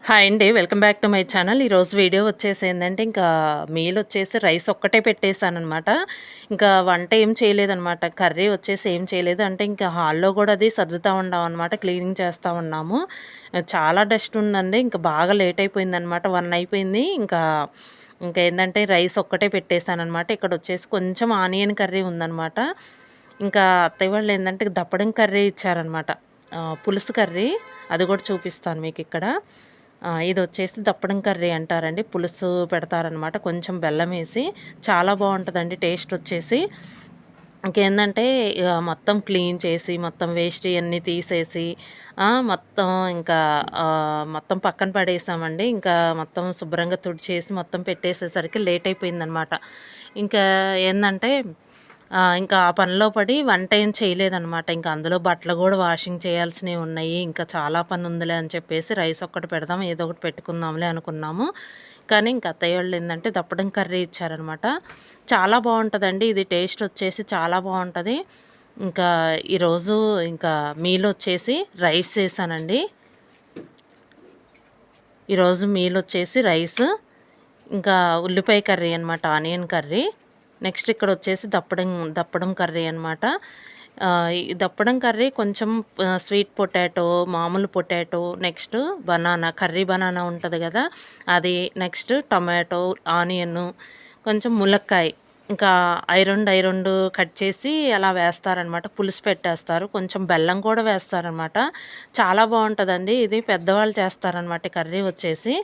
Hi అండి. Welcome back to my channel. ఈరోజు video వచ్చేసి ఏందంటే, ఇంకా మీల్ వచ్చేసి రైస్ ఒక్కటే పెట్టేసాననమాట. ఇంకా వంట ఏం చేయలేదనమాట. కర్రీ వచ్చేసి ఏం చేయలేదు. అంటే ఇంకా హాల్‌లో గూడా అది సర్దుతా ఉన్నామనమాట. క్లీనింగ్ చేస్తా ఉన్నాము. చాలా డస్ట్ ఉందండి. ఇంకా బాగా లేట్ అయిపోయిందనమాట. 1 అయిపోయింది. ఇంకేందంటే రైస్ ఒక్కటే పెట్టేసాననమాట. ఇక్కడొచ్చేసి కొంచెం ఆనియన్ కర్రీ ఉందనమాట. ఇంకా అత్తయ్య వాళ్ళేందంటే దప్పడం కర్రీ ఇచ్చారనమాట. పులుసు కర్రీ. అది గూడా చూపిస్తాను మీకిక్కడ. ఇదొచ్చేసి దప్పడం కర్రీ అంటారండి. పులుసు పెడతారనమాట. కొంచెం బెల్లమేసి చాలా బావుంటదండి టేస్టొచ్చేసి. ఇంకేందంటే మొత్తం క్లీన్ చేసి, మొత్తం వేస్ట్‌యన్నీ తీసేసి, మొత్తం ఇంకా మొత్తం పక్కన పడేసామండి. ఇంకా మొత్తం శుభ్రంగా తుడిచేసి, మొత్తం పెట్టేసేసరికి లేట్ అయిపోయిందనమాట. ఇంకా ఏందంటే ఇంకా ఆ పనిలో పడి వంట ఏం చేయలేదనమాట. ఇంకా అందులో బట్టలు గూడా వాషింగ్ చేయాల్సినవి ఉన్నాయి. ఇంకా చాలా పనుందిలే అని చెప్పేసి రైస్ ఒక్కటి పెడదాం, ఏదో ఒకటి పెట్టుకుందాంలే అనుకున్నాము. కానీ ఇంక అత్తయ్యోళ్ళేందంటే దప్పడం కర్రీ ఇచ్చారనమాట. చాలా బావుంటదండి. ఇది టేస్ట్ వచ్చేసి చాలా బావుంటది. ఇంకా ఈరోజు ఇంకా మీలొచ్చేసి రైస్ చేశానండి. ఈరోజు మీలొచ్చేసి రైస్, ఇంకా ఉల్లిపాయ కర్రీ అనమాట. Onion curry. నెక్స్ట్ ఇక్కడొచ్చేసి దప్పడం కర్రీ అనమాట. ఈ దప్పడం కర్రీ కొంచెం స్వీట్ పొటాటో, మామూలు potato, next banana, curry banana ఉంటది గదా! అది, నెక్స్ట్ టొమాటో, ఆనియను, కొంచెం ములక్కాయ, ఇంకా ఐ రెండు కట్ చేసి అలా వేస్తారనమాట. పులుసు పెట్టేస్తారు. కొంచెం బెల్లం కూడా వేస్తారనమాట. చాలా బావుంటదండి. ఇది పెద్దవాళ్ళు చేస్తారనమాట ఈ కర్రీ వచ్చేసి.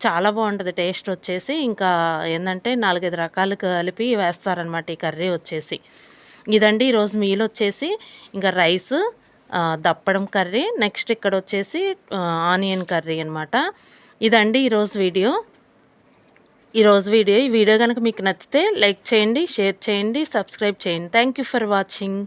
చాలా బావుంటది టేస్ట్ వచ్చేసి. ఇంకా ఏందంటే 4, 5 రకాలు కలిపి వేస్తారనమాట ఈ కర్రీ వచ్చేసి. ఇదండి ఈరోజు మీలొచ్చేసి ఇంకా రైసు, దప్పడం కర్రీ, నెక్స్ట్ ఇక్కడొచ్చేసి ఆనియన్ కర్రీ అనమాట. ఇదండి ఈ వీడియో గనక మీకు నచ్చితే లైక్ చేయండి, షేర్ చేయండి, సబ్స్క్రైబ్ చేయండి. Thank you for watching.